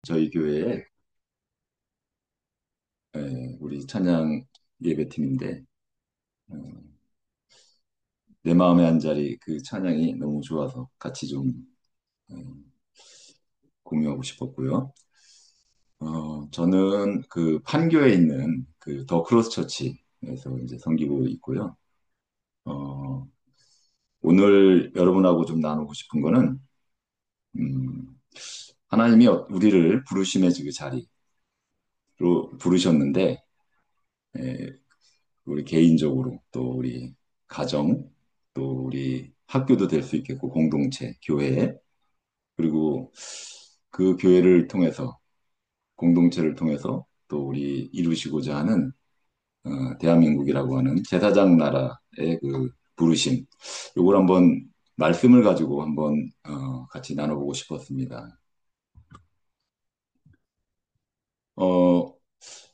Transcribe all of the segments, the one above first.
저희 교회에 우리 찬양 예배팀인데 어, 내 마음의 한 자리 그 찬양이 너무 좋아서 같이 좀 어, 공유하고 싶었고요. 저는 그 판교에 있는 그 더 크로스 처치에서 이제 섬기고 있고요. 어, 오늘 여러분하고 좀 나누고 싶은 거는 음, 하나님이 우리를 부르심의 그 자리로 부르셨는데 에, 우리 개인적으로 또 우리 가정 또 우리 학교도 될 수 있겠고 공동체 교회 그리고 그 교회를 통해서 공동체를 통해서 또 우리 이루시고자 하는 대한민국이라고 하는 제사장 나라의 그 부르심 요걸 한번 말씀을 가지고 한번 같이 나눠보고 싶었습니다. 어,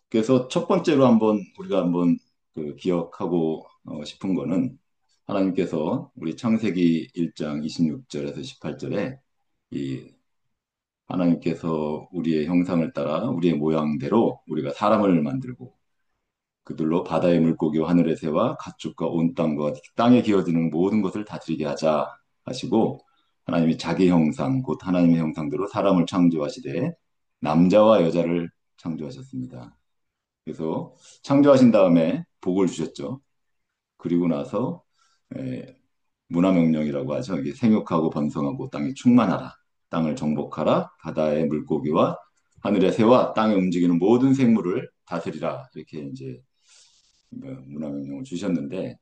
그래서 첫 번째로 한번 우리가 한번 그 기억하고 싶은 거는 하나님께서 우리 창세기 1장 26절에서 18절에 이 하나님께서 우리의 형상을 따라 우리의 모양대로 우리가 사람을 만들고 그들로 바다의 물고기와 하늘의 새와 가축과 온 땅과 땅에 기어지는 모든 것을 다스리게 하자 하시고 하나님이 자기 형상 곧 하나님의 형상대로 사람을 창조하시되 남자와 여자를 창조하셨습니다. 그래서 창조하신 다음에 복을 주셨죠. 그리고 나서 에, 문화명령이라고 하죠. 이게 생육하고 번성하고 땅에 충만하라. 땅을 정복하라. 바다의 물고기와 하늘의 새와 땅에 움직이는 모든 생물을 다스리라. 이렇게 이제 문화명령을 주셨는데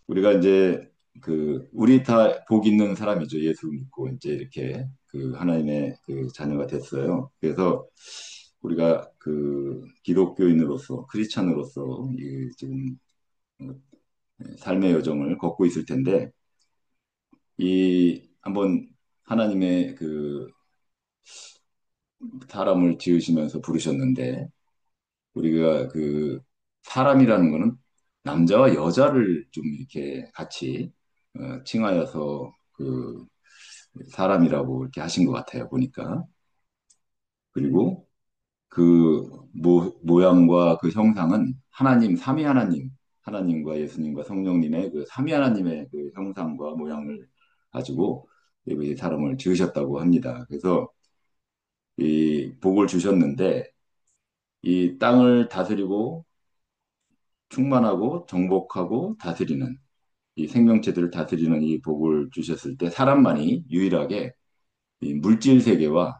우리가 이제 그 우리 다 복 있는 사람이죠. 예수 믿고 이제 이렇게 그 하나님의 그 자녀가 됐어요. 그래서 우리가 그 기독교인으로서 크리스찬으로서 이 지금 어, 삶의 여정을 걷고 있을 텐데 이 한번 하나님의 그 사람을 지으시면서 부르셨는데 우리가 그 사람이라는 거는 남자와 여자를 좀 이렇게 같이 칭하여서 그 사람이라고 이렇게 하신 것 같아요 보니까 그리고 그 모양과 그 형상은 하나님 삼위 하나님 하나님과 예수님과 성령님의 그 삼위 하나님의 그 형상과 모양을 가지고 이 사람을 지으셨다고 합니다. 그래서 이 복을 주셨는데 이 땅을 다스리고 충만하고 정복하고 다스리는 이 생명체들을 다스리는 이 복을 주셨을 때 사람만이 유일하게 이 물질 세계와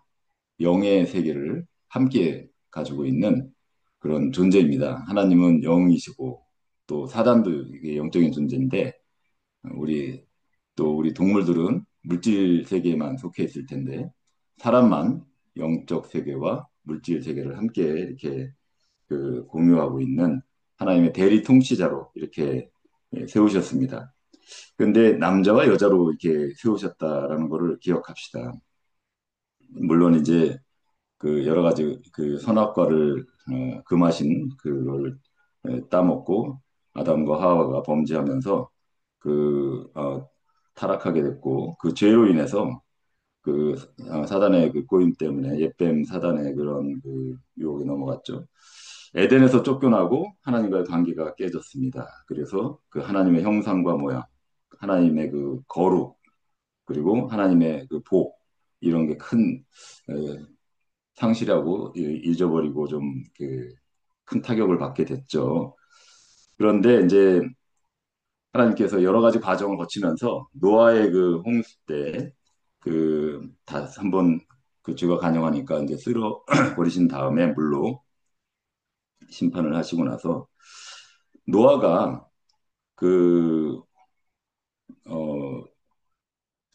영의 세계를 함께 가지고 있는 그런 존재입니다. 하나님은 영이시고 또 사단도 이게 영적인 존재인데 우리 또 우리 동물들은 물질 세계에만 속해 있을 텐데 사람만 영적 세계와 물질 세계를 함께 이렇게 그 공유하고 있는 하나님의 대리 통치자로 이렇게 세우셨습니다. 그런데 남자와 여자로 이렇게 세우셨다라는 것을 기억합시다. 물론 이제 그 여러 가지 그 선악과를 금하신 그걸 따먹고 아담과 하와가 범죄하면서 그 타락하게 됐고 그 죄로 인해서 그 사단의 그 꼬임 때문에 옛뱀 사단의 그런 그 유혹에 넘어갔죠. 에덴에서 쫓겨나고 하나님과의 관계가 깨졌습니다. 그래서 그 하나님의 형상과 모양, 하나님의 그 거룩, 그리고 하나님의 그 복, 이런 게 큰 상실하고 잊어버리고 좀 그 큰 타격을 받게 됐죠. 그런데 이제 하나님께서 여러 가지 과정을 거치면서 노아의 그 홍수 때 그 다 한번 그 죄가 간영하니까 이제 쓸어 버리신 다음에 물로 심판을 하시고 나서 노아가 그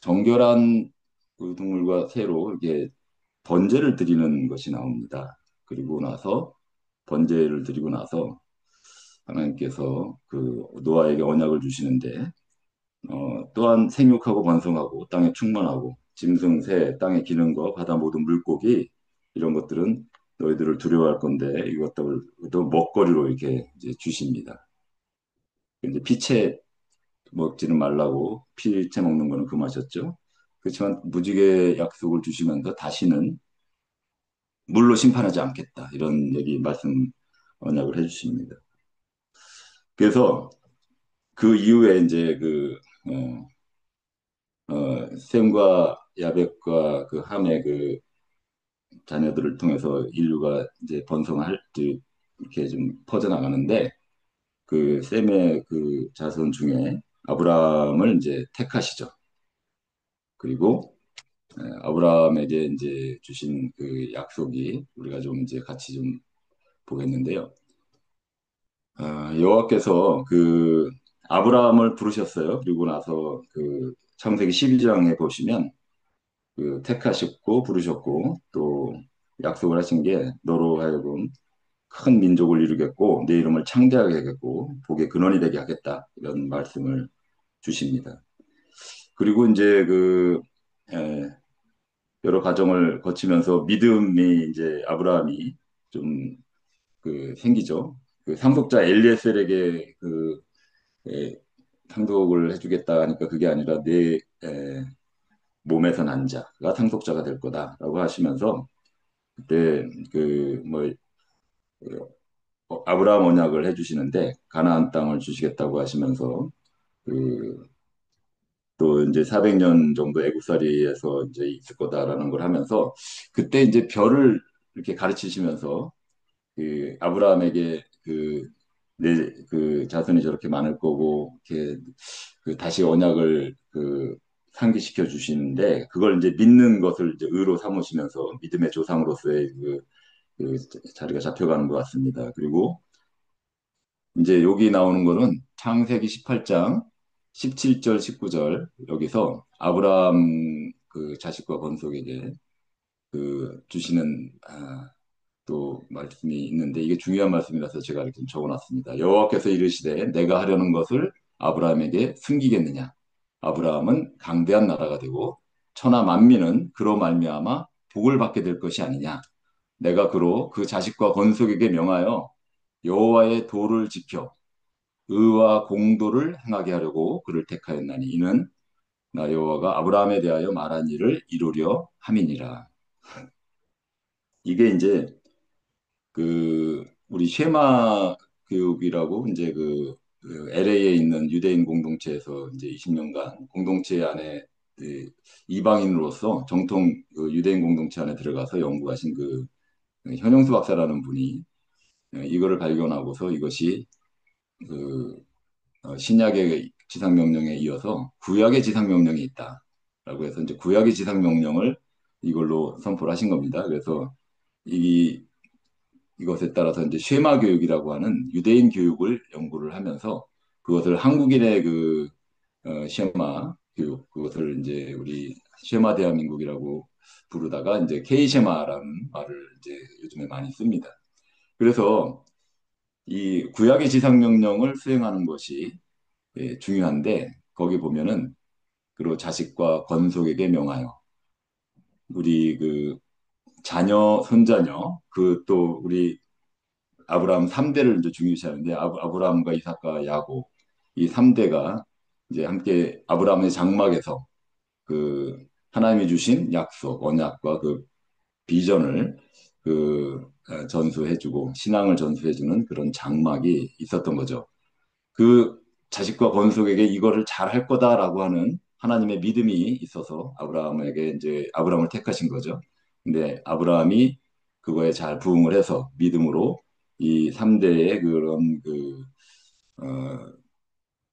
정결한 그 동물과 새로 이렇게 번제를 드리는 것이 나옵니다. 그리고 나서 번제를 드리고 나서 하나님께서 그 노아에게 언약을 주시는데 또한 생육하고 번성하고 땅에 충만하고 짐승새 땅의 기능과 바다 모든 물고기 이런 것들은 너희들을 두려워할 건데 이것들을 또 먹거리로 이렇게 이제 주십니다. 이제 피채 먹지는 말라고 피채 먹는 거는 금하셨죠. 그렇지만 무지개 약속을 주시면서 다시는 물로 심판하지 않겠다. 이런 얘기 말씀 언약을 해주십니다. 그래서 그 이후에 이제 셈과 야벳과 그 함의 그 자녀들을 통해서 인류가 이제 번성할 때 이렇게 좀 퍼져나가는데 그 셈의 그 자손 중에 아브라함을 이제 택하시죠. 그리고 아브라함에게 이제 주신 그 약속이 우리가 좀 이제 같이 좀 보겠는데요. 여호와께서 그 아브라함을 부르셨어요. 그리고 나서 그 창세기 12장에 보시면 그 택하셨고 부르셨고 또 약속을 하신 게 너로 하여금 큰 민족을 이루겠고 내 이름을 창대하게 하겠고 복의 근원이 되게 하겠다 이런 말씀을 주십니다. 그리고 이제 에, 여러 과정을 거치면서 믿음이 이제 아브라함이 좀 그 생기죠. 그 상속자 엘리에셀에게 에, 상속을 해주겠다 하니까 그게 아니라 내 몸에서 난 자가 상속자가 될 거다라고 하시면서 그때 그뭐 아브라함 언약을 해주시는데 가나안 땅을 주시겠다고 하시면서 그 또 이제 400년 정도 애국살이에서 이제 있을 거다라는 걸 하면서 그때 이제 별을 이렇게 가르치시면서 그 아브라함에게 내 그 자손이 저렇게 많을 거고 이렇게 그 다시 언약을 상기시켜 주시는데 그걸 이제 믿는 것을 이제 의로 삼으시면서 믿음의 조상으로서의 그 자리가 잡혀가는 것 같습니다. 그리고 이제 여기 나오는 거는 창세기 18장 17절, 19절 여기서 아브라함 그 자식과 건속에게 주시는 또 말씀이 있는데 이게 중요한 말씀이라서 제가 이렇게 적어놨습니다. 여호와께서 이르시되 내가 하려는 것을 아브라함에게 숨기겠느냐? 아브라함은 강대한 나라가 되고 천하 만민은 그로 말미암아 복을 받게 될 것이 아니냐? 내가 그로 그 자식과 건속에게 명하여 여호와의 도를 지켜 의와 공도를 행하게 하려고 그를 택하였나니 이는 나 여호와가 아브라함에 대하여 말한 일을 이루려 함이니라. 이게 이제 우리 쉐마 교육이라고 이제 LA에 있는 유대인 공동체에서 이제 20년간 공동체 안에 이방인으로서 정통 유대인 공동체 안에 들어가서 연구하신 현영수 박사라는 분이 이거를 발견하고서 이것이 그 신약의 지상명령에 이어서 구약의 지상명령이 있다라고 해서 이제 구약의 지상명령을 이걸로 선포를 하신 겁니다. 그래서 이 이것에 따라서 이제 쉐마 교육이라고 하는 유대인 교육을 연구를 하면서 그것을 한국인의 쉐마 교육 그것을 이제 우리 쉐마 대한민국이라고 부르다가 이제 K쉐마라는 말을 이제 요즘에 많이 씁니다. 그래서 이 구약의 지상명령을 수행하는 것이 중요한데 거기 보면은 그리고 자식과 건속에게 명하여 우리 자녀 손자녀 또 우리 아브라함 3대를 이제 중요시하는데 아브라함과 이삭과 야곱 이 3대가 이제 함께 아브라함의 장막에서 하나님이 주신 약속, 언약과 비전을 전수해주고 신앙을 전수해주는 그런 장막이 있었던 거죠. 그 자식과 건속에게 이거를 잘 할 거다라고 하는 하나님의 믿음이 있어서 아브라함에게 이제 아브라함을 택하신 거죠. 근데 아브라함이 그거에 잘 부응을 해서 믿음으로 이 3대의 어,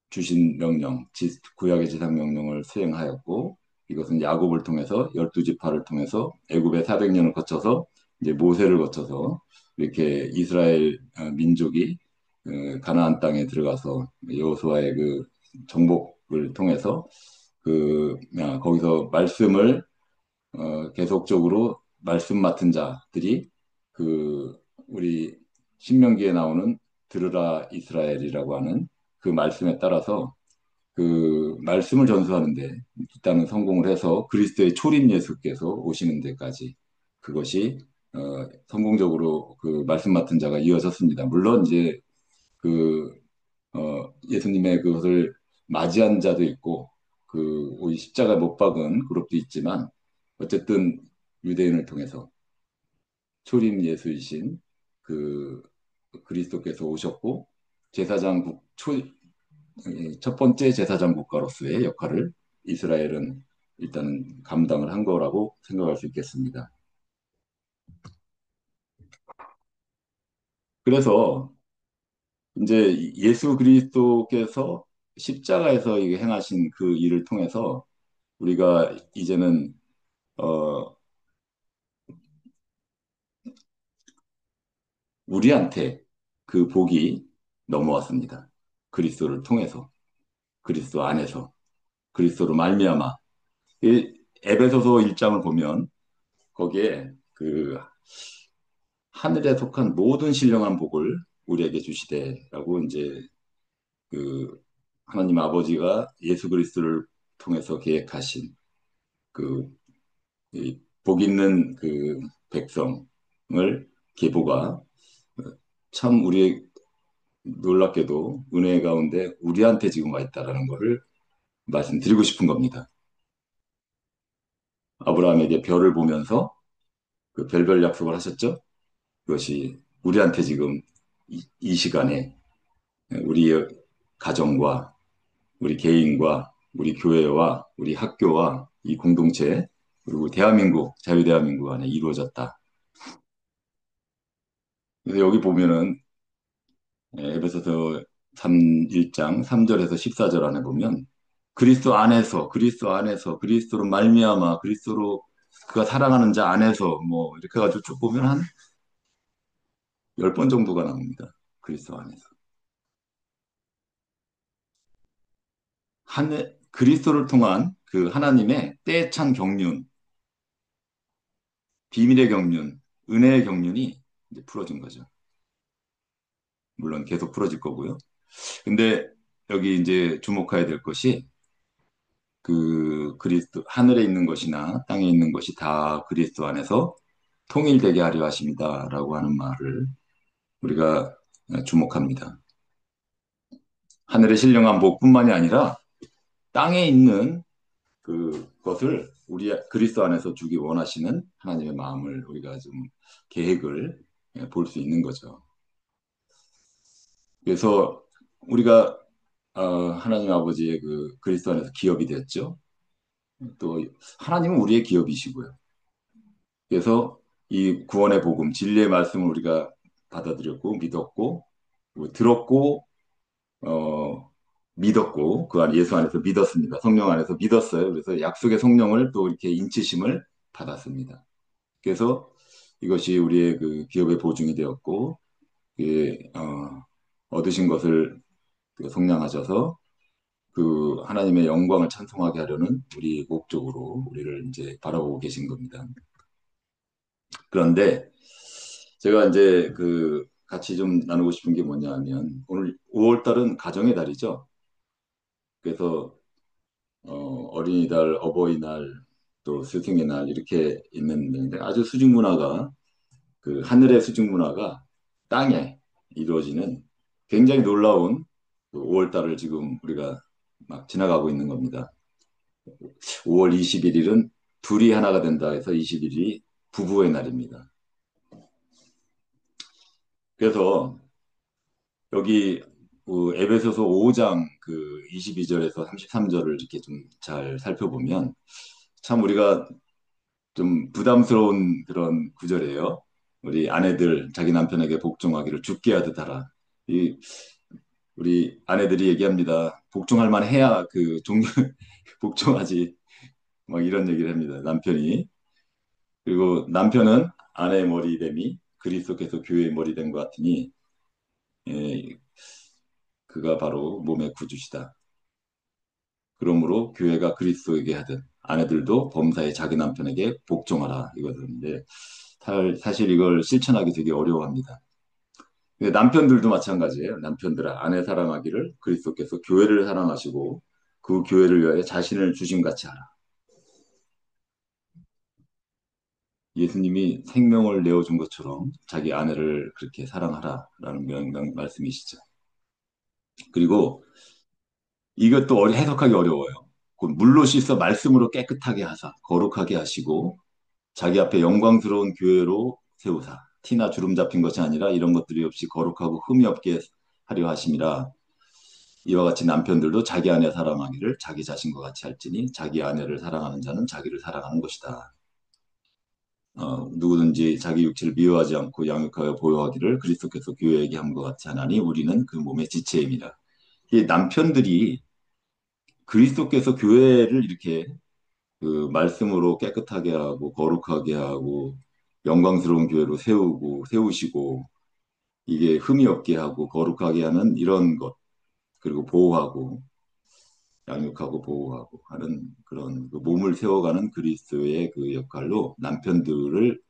주신 명령, 구약의 지상 명령을 수행하였고 이것은 야곱을 통해서 12지파를 통해서 애굽의 400년을 거쳐서 이제 모세를 거쳐서 이렇게 이스라엘 민족이 가나안 땅에 들어가서 여호수아의 정복을 통해서 거기서 말씀을 계속적으로 말씀 맡은 자들이 우리 신명기에 나오는 들으라 이스라엘이라고 하는 그 말씀에 따라서 그 말씀을 전수하는데 일단은 성공을 해서 그리스도의 초림 예수께서 오시는 데까지 그것이 성공적으로 그 말씀 맡은 자가 이어졌습니다. 물론 이제 그 예수님의 그것을 맞이한 자도 있고 오이 십자가 못 박은 그룹도 있지만 어쨌든 유대인을 통해서 초림 예수이신 그 그리스도께서 오셨고 제사장국 첫 번째 제사장 국가로서의 역할을 이스라엘은 일단은 감당을 한 거라고 생각할 수 있겠습니다. 그래서 이제 예수 그리스도께서 십자가에서 이게 행하신 그 일을 통해서 우리가 이제는 어 우리한테 그 복이 넘어왔습니다. 그리스도를 통해서, 그리스도 안에서, 그리스도로 말미암아. 이 에베소서 1장을 보면 거기에 그 하늘에 속한 모든 신령한 복을 우리에게 주시되라고 이제 그 하나님 아버지가 예수 그리스도를 통해서 계획하신 그 복 있는 그 백성을 계보가 참 우리 놀랍게도 은혜 가운데 우리한테 지금 와 있다라는 것을 말씀드리고 싶은 겁니다. 아브라함에게 별을 보면서 그 별별 약속을 하셨죠? 그것이 우리한테 지금 이 시간에 우리 가정과 우리 개인과 우리 교회와 우리 학교와 이 공동체 그리고 대한민국, 자유대한민국 안에 이루어졌다. 그래서 여기 보면은 에베소서 1장 3절에서 14절 안에 보면 그리스도 안에서 그리스도로 말미암아 그리스도로 그가 사랑하는 자 안에서 뭐 이렇게 해가지고 쭉 보면 한 10번 정도가 나옵니다. 그리스도 안에서. 그리스도를 통한 그 하나님의 때찬 경륜, 비밀의 경륜, 은혜의 경륜이 이제 풀어진 거죠. 물론 계속 풀어질 거고요. 근데 여기 이제 주목해야 될 것이 그 그리스도 하늘에 있는 것이나 땅에 있는 것이 다 그리스도 안에서 통일되게 하려 하십니다라고 하는 말을 우리가 주목합니다. 하늘의 신령한 복뿐만이 아니라 땅에 있는 그것을 우리 그리스도 안에서 주기 원하시는 하나님의 마음을 우리가 좀 계획을 볼 수 있는 거죠. 그래서 우리가 하나님 아버지의 그 그리스도 안에서 기업이 됐죠. 또 하나님은 우리의 기업이시고요. 그래서 이 구원의 복음, 진리의 말씀을 우리가 받아들였고 믿었고 들었고 어, 믿었고 그 안 예수 안에서 믿었습니다. 성령 안에서 믿었어요. 그래서 약속의 성령을 또 이렇게 인치심을 받았습니다. 그래서 이것이 우리의 그 기업의 보증이 되었고 얻으신 것을 그 속량하셔서 그 하나님의 영광을 찬송하게 하려는 우리 목적으로 우리를 이제 바라보고 계신 겁니다. 그런데 제가 이제 그 같이 좀 나누고 싶은 게 뭐냐면 오늘 5월 달은 가정의 달이죠. 그래서 어린이날, 어버이날, 또 스승의 날 이렇게 있는데 아주 수중 문화가 그 하늘의 수중 문화가 땅에 이루어지는 굉장히 놀라운 그 5월 달을 지금 우리가 막 지나가고 있는 겁니다. 5월 21일은 둘이 하나가 된다 해서 21일이 부부의 날입니다. 그래서 여기 그 에베소서 5장 그 22절에서 33절을 이렇게 좀 잘 살펴보면 참 우리가 좀 부담스러운 그런 구절이에요. 우리 아내들 자기 남편에게 복종하기를 죽게 하듯 하라. 이 우리 아내들이 얘기합니다. 복종할 만 해야 그 복종하지. 막 이런 얘기를 합니다. 남편이. 그리고 남편은 아내의 머리됨이 그리스도께서 교회의 머리된 것 같으니 예, 그가 바로 몸의 구주시다. 그러므로 교회가 그리스도에게 하듯 아내들도 범사에 자기 남편에게 복종하라 이거든데 사실 이걸 실천하기 되게 어려워합니다. 근데 남편들도 마찬가지예요. 남편들아 아내 사랑하기를 그리스도께서 교회를 사랑하시고 그 교회를 위하여 자신을 주심같이 하라. 예수님이 생명을 내어준 것처럼 자기 아내를 그렇게 사랑하라라는 말씀이시죠. 그리고 이것도 해석하기 어려워요. 곧 물로 씻어 말씀으로 깨끗하게 하사 거룩하게 하시고 자기 앞에 영광스러운 교회로 세우사. 티나 주름 잡힌 것이 아니라 이런 것들이 없이 거룩하고 흠이 없게 하려 하심이라. 이와 같이 남편들도 자기 아내 사랑하기를 자기 자신과 같이 할지니 자기 아내를 사랑하는 자는 자기를 사랑하는 것이다. 누구든지 자기 육체를 미워하지 않고 양육하여 보호하기를 그리스도께서 교회에게 함과 같이 하나니 우리는 그 몸의 지체임이라. 이 남편들이 그리스도께서 교회를 이렇게 그 말씀으로 깨끗하게 하고 거룩하게 하고 영광스러운 교회로 세우시고 이게 흠이 없게 하고 거룩하게 하는 이런 것 그리고 보호하고 양육하고 보호하고 하는 그런 그 몸을 세워가는 그리스도의 그 역할로 남편들을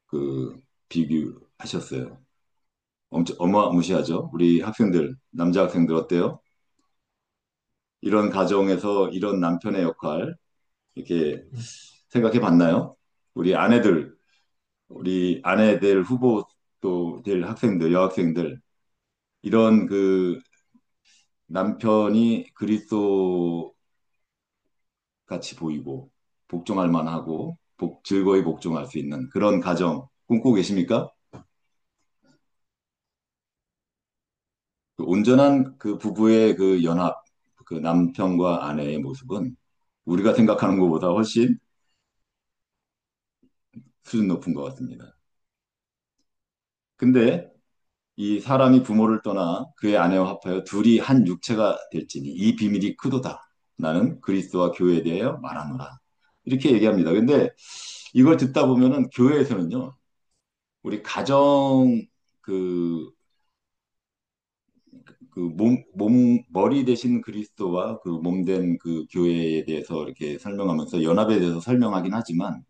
그 비교하셨어요. 엄청 어마무시하죠. 우리 학생들, 남자 학생들 어때요? 이런 가정에서 이런 남편의 역할 이렇게 생각해 봤나요? 우리 아내들, 우리 아내들 후보 또 될 학생들, 여학생들 이런 그 남편이 그리스도 같이 보이고 복종할 만하고 즐거이 복종할 수 있는 그런 가정 꿈꾸고 계십니까? 그 온전한 그 부부의 그 연합, 그 남편과 아내의 모습은 우리가 생각하는 것보다 훨씬 수준 높은 것 같습니다. 근데 이 사람이 부모를 떠나 그의 아내와 합하여 둘이 한 육체가 될지니 이 비밀이 크도다. 나는 그리스도와 교회에 대하여 말하노라. 이렇게 얘기합니다. 근데 이걸 듣다 보면은 교회에서는요, 우리 가정 그, 머리 대신 그리스도와 그 몸된 그 교회에 대해서 이렇게 설명하면서 연합에 대해서 설명하긴 하지만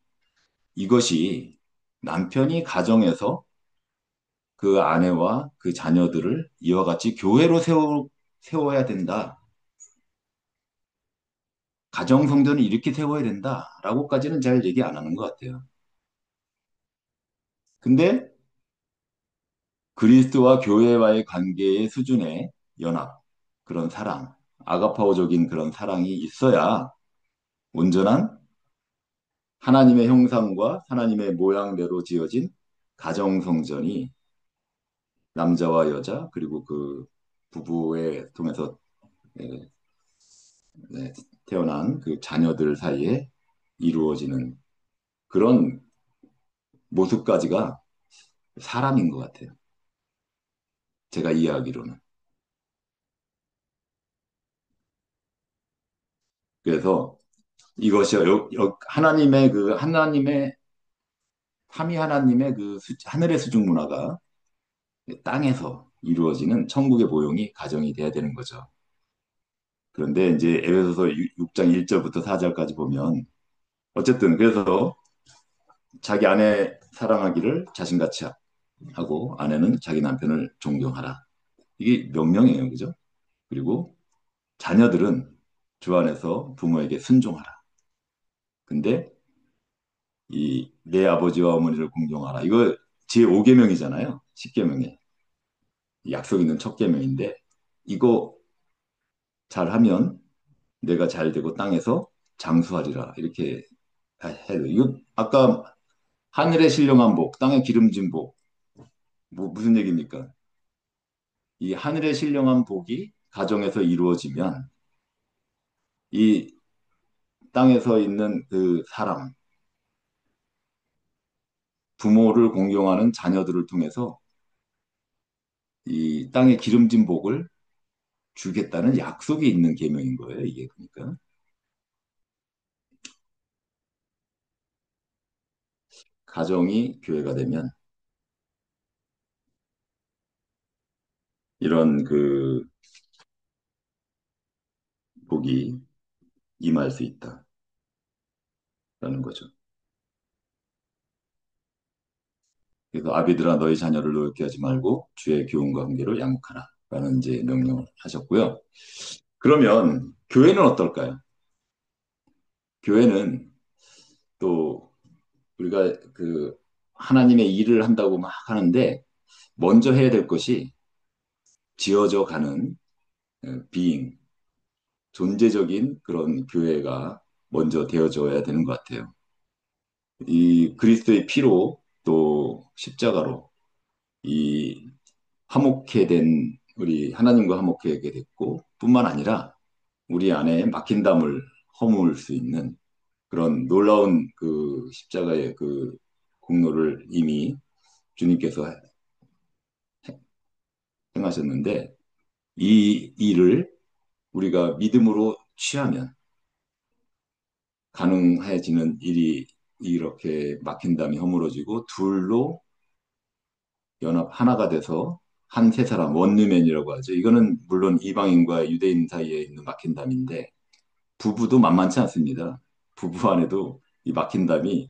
이것이 남편이 가정에서 그 아내와 그 자녀들을 이와 같이 교회로 세워야 된다. 가정 성전을 이렇게 세워야 된다라고까지는 잘 얘기 안 하는 것 같아요. 근데 그리스도와 교회와의 관계의 수준의 연합, 그런 사랑, 아가파오적인 그런 사랑이 있어야 온전한 하나님의 형상과 하나님의 모양대로 지어진 가정 성전이 남자와 여자 그리고 그 부부에 통해서 예, 네, 태어난 그 자녀들 사이에 이루어지는 그런 모습까지가 사람인 것 같아요. 제가 이해하기로는. 그래서 이것이 하나님의 삼위 하나님의 하늘의 수중 문화가 땅에서 이루어지는 천국의 모형이 가정이 돼야 되는 거죠. 그런데 이제 에베소서 6장 1절부터 4절까지 보면 어쨌든 그래서 자기 아내 사랑하기를 자신같이 하고 아내는 자기 남편을 존경하라. 이게 명령이에요. 그죠? 그리고 자녀들은 주 안에서 부모에게 순종하라. 근데 이 내 아버지와 어머니를 공경하라. 이거 제5계명이잖아요. 10계명에. 약속 있는 첫 계명인데 이거 잘하면 내가 잘 되고 땅에서 장수하리라. 이렇게 해도 이거 아까 하늘의 신령한 복, 땅의 기름진 복. 무슨 얘기입니까? 이 하늘의 신령한 복이 가정에서 이루어지면 이 땅에서 있는 그 사람, 부모를 공경하는 자녀들을 통해서 이 땅의 기름진 복을 주겠다는 약속이 있는 계명인 거예요. 이게 그러니까 가정이 교회가 되면 이런 그 복이 임할 수 있다라는 거죠. 그래서 아비들아 너희 자녀를 노엽게 하지 말고 주의 교훈과 훈계를 양육하라라는 이제 명령을 하셨고요. 그러면 교회는 어떨까요? 교회는 또 우리가 그 하나님의 일을 한다고 막 하는데 먼저 해야 될 것이 지어져 가는 비잉, 존재적인 그런 교회가 먼저 되어줘야 되는 것 같아요. 이 그리스도의 피로 또 십자가로 이 화목해 된 우리 하나님과 화목하게 됐고 뿐만 아니라 우리 안에 막힌 담을 허물 수 있는 그런 놀라운 그 십자가의 그 공로를 이미 주님께서 행하셨는데 이 일을 우리가 믿음으로 취하면 가능해지는 일이 이렇게 막힌 담이 허물어지고 둘로 연합 하나가 돼서 한 세 사람 원르맨이라고 하죠. 이거는 물론 이방인과 유대인 사이에 있는 막힌 담인데 부부도 만만치 않습니다. 부부 안에도 이 막힌 담이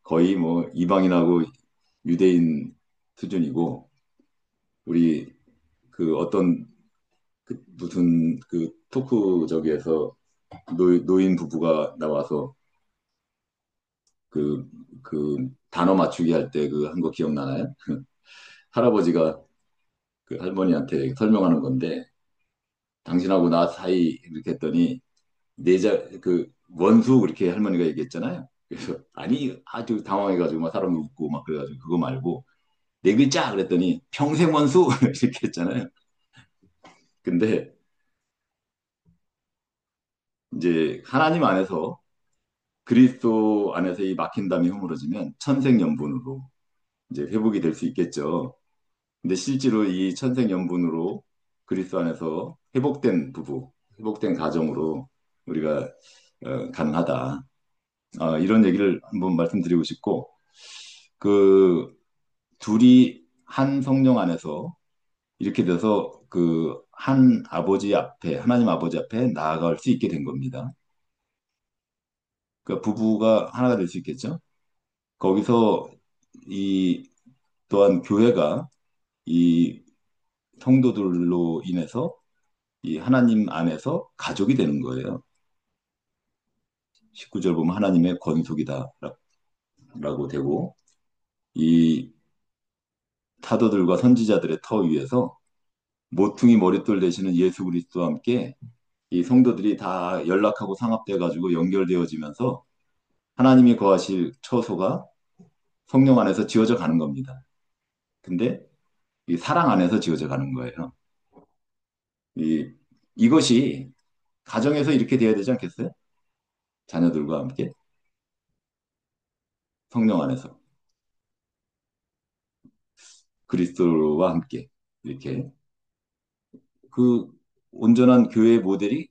거의 뭐 이방인하고 유대인 수준이고 우리 그 어떤 그 무슨 그 토크 저기에서 노인 부부가 나와서 그, 그 단어 맞추기 할 때 그 한 거 기억나나요? 할아버지가 그 할머니한테 설명하는 건데 당신하고 나 사이 이렇게 했더니 그 원수 그렇게 할머니가 얘기했잖아요. 그래서 아니 아주 당황해가지고 막 사람이 웃고 막 그래가지고 그거 말고 네 글자 그랬더니 평생 원수 이렇게 했잖아요. 근데 이제 하나님 안에서 그리스도 안에서 이 막힌 담이 허물어지면 천생연분으로 이제 회복이 될 수 있겠죠. 근데 실제로 이 천생연분으로 그리스도 안에서 회복된 부부, 회복된 가정으로 우리가 가능하다. 이런 얘기를 한번 말씀드리고 싶고, 그 둘이 한 성령 안에서 이렇게 돼서 그 한 아버지 앞에, 하나님 아버지 앞에 나아갈 수 있게 된 겁니다. 그러니까 부부가 하나가 될 수 있겠죠. 거기서 이 또한 교회가 이 성도들로 인해서 이 하나님 안에서 가족이 되는 거예요. 19절 보면 하나님의 권속이다라고 되고 이 사도들과 선지자들의 터 위에서 모퉁이 머릿돌 되시는 예수 그리스도와 함께 이 성도들이 다 연락하고 상합돼 가지고 연결되어지면서 하나님이 거하실 처소가 성령 안에서 지어져 가는 겁니다. 근데 이 사랑 안에서 지어져 가는 거예요. 이 이것이 가정에서 이렇게 돼야 되지 않겠어요? 자녀들과 함께 성령 안에서 그리스도와 함께 이렇게 그 온전한 교회 모델이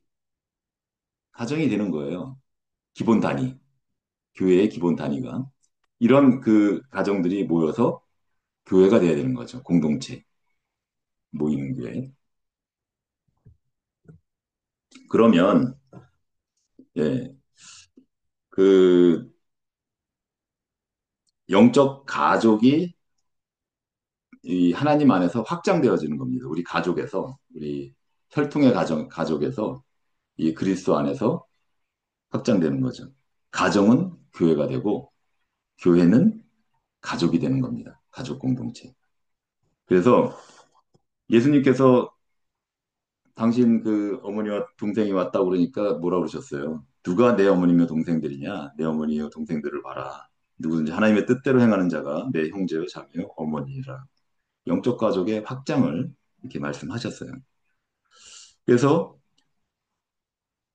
가정이 되는 거예요. 기본 단위, 교회의 기본 단위가 이런 그 가정들이 모여서 교회가 돼야 되는 거죠. 공동체 모이는 교회. 그러면 예, 그 영적 가족이 이 하나님 안에서 확장되어지는 겁니다. 우리 가족에서 우리 혈통의 가족에서 이 그리스도 안에서 확장되는 거죠. 가정은 교회가 되고 교회는 가족이 되는 겁니다. 가족 공동체. 그래서 예수님께서 당신 그 어머니와 동생이 왔다고 그러니까 뭐라 그러셨어요? 누가 내 어머니며 동생들이냐? 내 어머니여 동생들을 봐라. 누구든지 하나님의 뜻대로 행하는 자가 내 형제요 자매요 어머니라. 영적 가족의 확장을 이렇게 말씀하셨어요. 그래서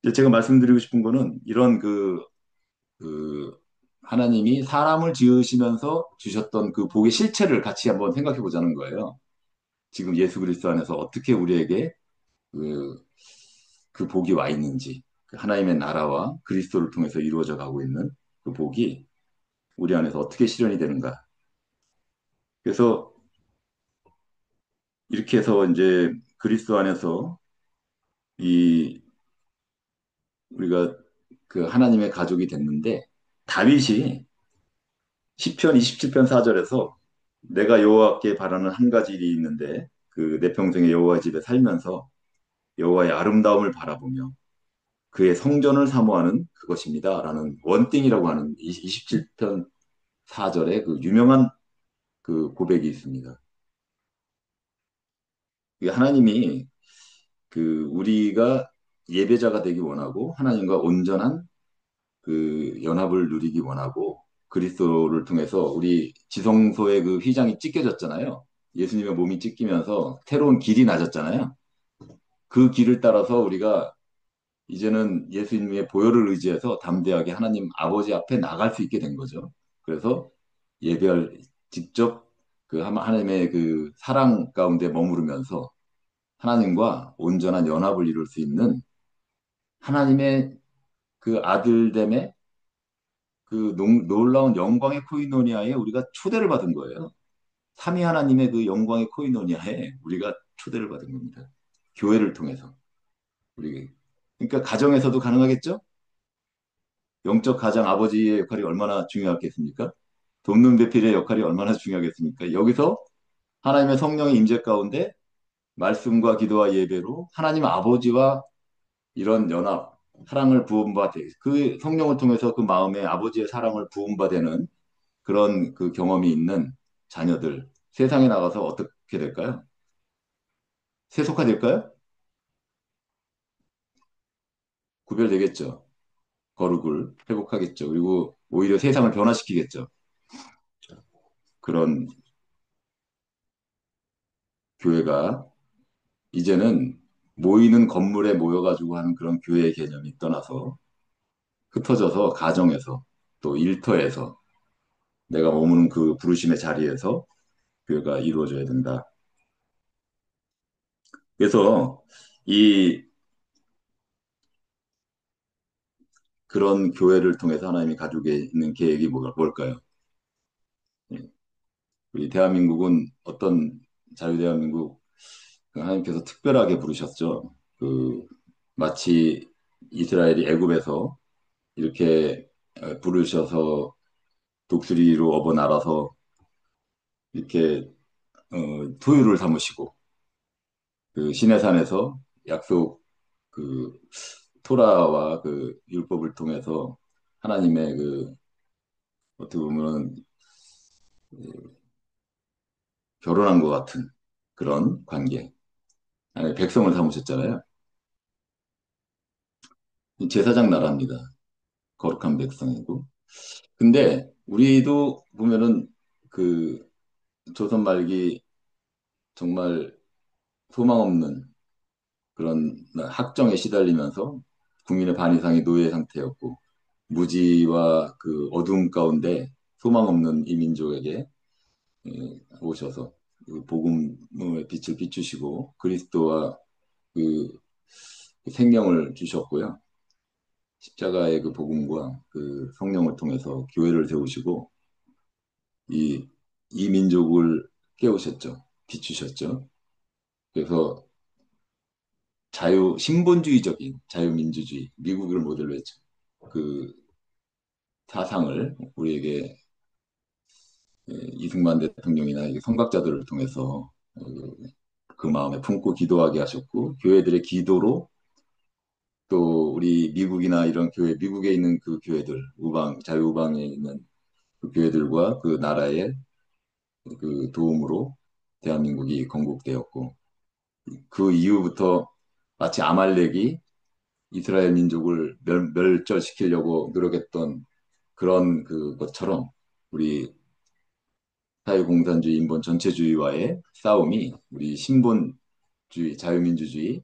이제 제가 말씀드리고 싶은 거는 이런 그 하나님이 사람을 지으시면서 주셨던 그 복의 실체를 같이 한번 생각해 보자는 거예요. 지금 예수 그리스도 안에서 어떻게 우리에게 그, 그 복이 와 있는지, 그 하나님의 나라와 그리스도를 통해서 이루어져 가고 있는 그 복이 우리 안에서 어떻게 실현이 되는가. 그래서 이렇게 해서 이제 그리스도 안에서 이 우리가 그 하나님의 가족이 됐는데 다윗이 시편 27편 4절에서 내가 여호와께 바라는 한 가지 일이 있는데 그 내 평생에 여호와 집에 살면서 여호와의 아름다움을 바라보며 그의 성전을 사모하는 그것입니다라는 원띵이라고 하는 27편 4절에 그 유명한 그 고백이 있습니다. 이게 하나님이 그 우리가 예배자가 되기 원하고 하나님과 온전한 그 연합을 누리기 원하고 그리스도를 통해서 우리 지성소의 그 휘장이 찢겨졌잖아요. 예수님의 몸이 찢기면서 새로운 길이 나졌잖아요. 그 길을 따라서 우리가 이제는 예수님의 보혈을 의지해서 담대하게 하나님 아버지 앞에 나갈 수 있게 된 거죠. 그래서 예배할 직접 그 하나님의 그 사랑 가운데 머무르면서 하나님과 온전한 연합을 이룰 수 있는 하나님의 그 아들됨의 그 놀라운 영광의 코이노니아에 우리가 초대를 받은 거예요. 삼위 하나님의 그 영광의 코이노니아에 우리가 초대를 받은 겁니다. 교회를 통해서. 우리 그러니까 가정에서도 가능하겠죠? 영적 가장 아버지의 역할이 얼마나 중요하겠습니까? 돕는 배필의 역할이 얼마나 중요하겠습니까? 여기서 하나님의 성령의 임재 가운데 말씀과 기도와 예배로 하나님 아버지와 이런 연합, 사랑을 부음받아 그 성령을 통해서 그 마음에 아버지의 사랑을 부음받는 그런 그 경험이 있는 자녀들 세상에 나가서 어떻게 될까요? 세속화될까요? 구별되겠죠. 거룩을 회복하겠죠. 그리고 오히려 세상을 변화시키겠죠. 그런 교회가 이제는 모이는 건물에 모여가지고 하는 그런 교회의 개념이 떠나서 흩어져서 가정에서 또 일터에서 내가 머무는 그 부르심의 자리에서 교회가 이루어져야 된다. 그래서 이 그런 교회를 통해서 하나님이 가지고 있는 계획이 뭘까요? 예. 우리 대한민국은 어떤 자유대한민국 하나님께서 특별하게 부르셨죠. 그 마치 이스라엘이 애굽에서 이렇게 부르셔서 독수리로 업어 날아서 이렇게 토유를 삼으시고 그 시내산에서 약속 그 토라와 그 율법을 통해서 하나님의 그 어떻게 보면 결혼한 것 같은 그런 관계. 아니, 백성을 삼으셨잖아요. 제사장 나라입니다. 거룩한 백성이고. 근데 우리도 보면은 그 조선 말기 정말 소망 없는 그런 학정에 시달리면서 국민의 반 이상이 노예 상태였고 무지와 그 어두움 가운데 소망 없는 이 민족에게 오셔서 그 복음의 빛을 비추시고 그리스도와 그 생명을 주셨고요. 십자가의 그 복음과 그 성령을 통해서 교회를 세우시고 이, 이 민족을 깨우셨죠. 비추셨죠. 그래서 신본주의적인 자유민주주의, 미국을 모델로 했죠. 그 사상을 우리에게 이승만 대통령이나 선각자들을 통해서 그 마음에 품고 기도하게 하셨고 교회들의 기도로 또 우리 미국이나 이런 교회, 미국에 있는 그 교회들, 자유우방에 있는 그 교회들과 그 나라의 그 도움으로 대한민국이 건국되었고 그 이후부터 마치 아말렉이 이스라엘 민족을 멸절시키려고 노력했던 그런 그것처럼 우리 사회공산주의, 인본 전체주의와의 싸움이 우리 신본주의, 자유민주주의,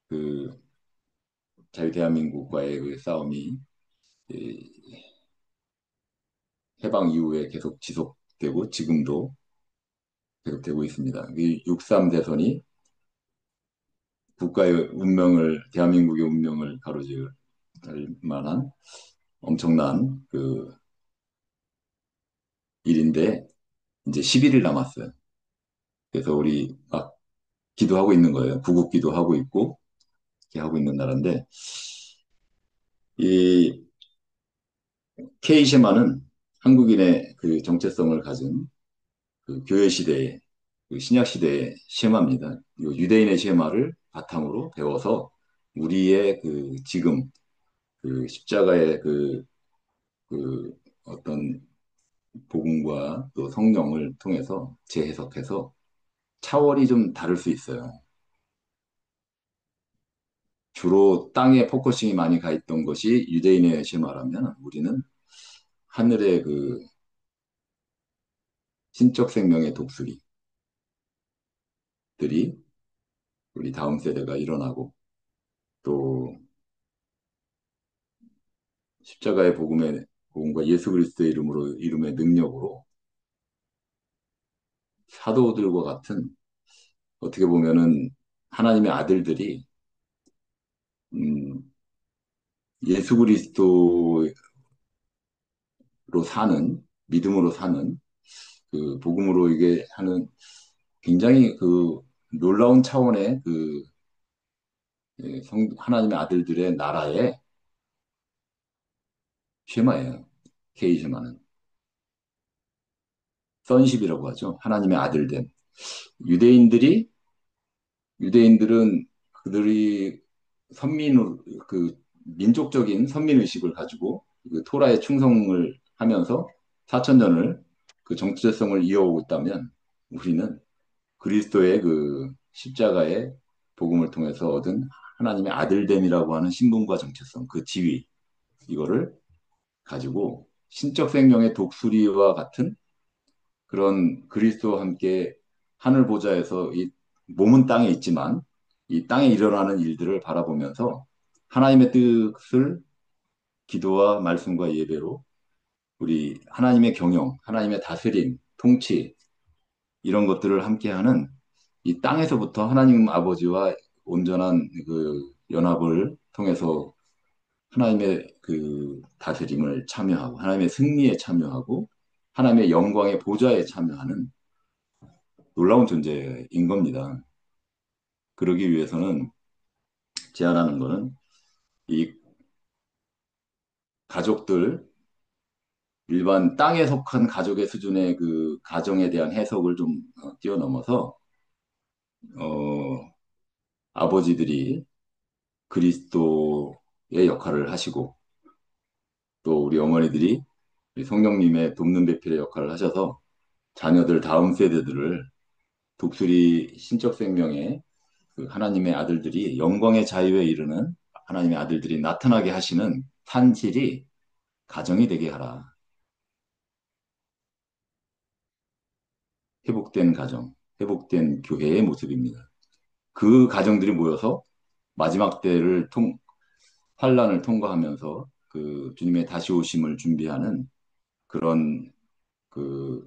그 자유대한민국과의 그 싸움이 이 해방 이후에 계속 지속되고 지금도 계속되고 있습니다. 이 6.3 대선이 국가의 운명을, 대한민국의 운명을 가로지을 만한 엄청난 그 일인데 이제 11일 남았어요. 그래서 우리 막 기도하고 있는 거예요. 구국 기도하고 있고 이렇게 하고 있는 나라인데 이 K시마는 한국인의 그 정체성을 가진 그 교회 시대의 그 신약 시대의 쉐마입니다. 이 유대인의 쉐마를 바탕으로 배워서 우리의 그 지금 그 십자가의 그 어떤 복음과 또 성령을 통해서 재해석해서 차원이 좀 다를 수 있어요. 주로 땅에 포커싱이 많이 가 있던 것이 유대인의 쉐마라면 우리는 하늘의 그 신적 생명의 독수리들이 우리 다음 세대가 일어나고 또 십자가의 복음과 예수 그리스도의 이름의 능력으로 사도들과 같은 어떻게 보면은 하나님의 아들들이 음, 예수 그리스도로 사는 믿음으로 사는 그 복음으로 이게 하는 굉장히 그 놀라운 차원의 그 하나님의 아들들의 나라의 쉐마예요. K 쉐마는 선십이라고 하죠. 하나님의 아들된 유대인들이 유대인들은 그들이 선민 그 민족적인 선민 의식을 가지고 그 토라에 충성을 하면서 4천 년을 그 정체성을 이어오고 있다면 우리는 그리스도의 그 십자가의 복음을 통해서 얻은 하나님의 아들됨이라고 하는 신분과 정체성, 그 지위 이거를 가지고 신적 생명의 독수리와 같은 그런 그리스도와 함께 하늘 보좌에서 이 몸은 땅에 있지만 이 땅에 일어나는 일들을 바라보면서 하나님의 뜻을 기도와 말씀과 예배로 우리 하나님의 경영, 하나님의 다스림, 통치 이런 것들을 함께하는 이 땅에서부터 하나님 아버지와 온전한 그 연합을 통해서 하나님의 그 다스림을 참여하고 하나님의 승리에 참여하고 하나님의 영광의 보좌에 참여하는 놀라운 존재인 겁니다. 그러기 위해서는 제안하는 거는 이 가족들 일반 땅에 속한 가족의 수준의 그 가정에 대한 해석을 좀 뛰어넘어서 어, 아버지들이 그리스도의 역할을 하시고 또 우리 어머니들이 우리 성령님의 돕는 배필의 역할을 하셔서 자녀들 다음 세대들을 독수리 신적 생명의 그 하나님의 아들들이 영광의 자유에 이르는 하나님의 아들들이 나타나게 하시는 탄실이 가정이 되게 하라. 회복된 가정, 회복된 교회의 모습입니다. 그 가정들이 모여서 마지막 때를 환란을 통과하면서 그 주님의 다시 오심을 준비하는 그런 그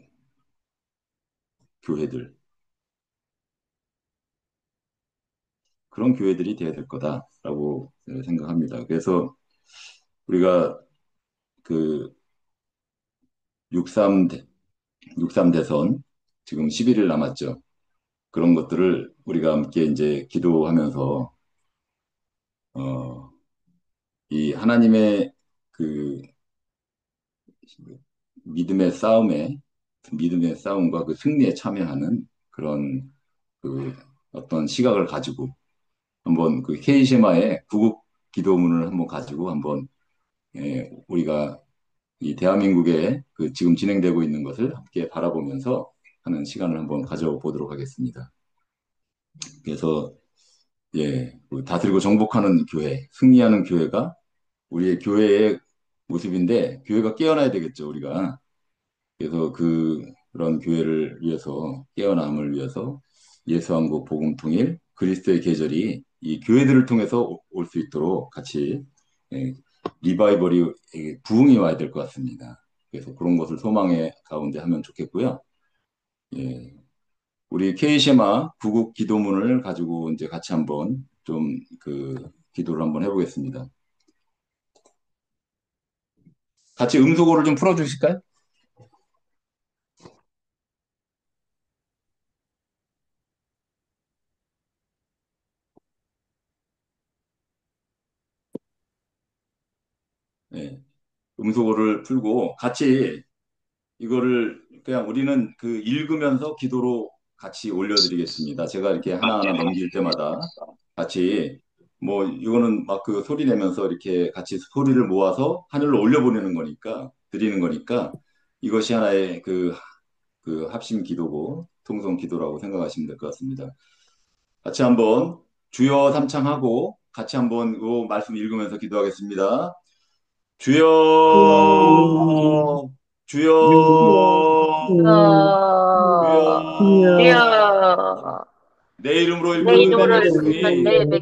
교회들, 그런 교회들이 되어야 될 거다라고 생각합니다. 그래서 우리가 그 63, 63 대선 지금 11일 남았죠. 그런 것들을 우리가 함께 이제 기도하면서 어, 이 하나님의 그 믿음의 싸움에 믿음의 싸움과 그 승리에 참여하는 그런 그 어떤 시각을 가지고 한번 그 케이시마의 구국 기도문을 한번 가지고 한번 우리가 이 대한민국에 그 지금 진행되고 있는 것을 함께 바라보면서 하는 시간을 한번 가져보도록 하겠습니다. 그래서 그 다스리고 정복하는 교회, 승리하는 교회가 우리의 교회의 모습인데 교회가 깨어나야 되겠죠, 우리가. 그래서 그런 교회를 위해서 깨어남을 위해서 예수왕국 복음 통일 그리스도의 계절이 이 교회들을 통해서 올 수 있도록 같이 예, 리바이벌이 부흥이 와야 될 것 같습니다. 그래서 그런 것을 소망의 가운데 하면 좋겠고요. 예, 우리 케이시마 구국 기도문을 가지고 이제 같이 한번 좀 그 기도를 한번 해보겠습니다. 같이 음소거를 좀 풀어주실까요? 예, 음소거를 풀고 같이 이거를 그냥 우리는 그 읽으면서 기도로 같이 올려드리겠습니다. 제가 이렇게 하나하나 넘길 때마다 같이 뭐 이거는 막 그 소리 내면서 이렇게 같이 소리를 모아서 하늘로 올려보내는 거니까 드리는 거니까 이것이 하나의 그 합심 기도고 통성 기도라고 생각하시면 될 것 같습니다. 같이 한번 주여 삼창하고 같이 한번 이 말씀 읽으면서 기도하겠습니다. 주여, 주여, 주여, 주여. 주여, 내 이름으로 내 일꾼을 이름으로 맺으시니 일꾼을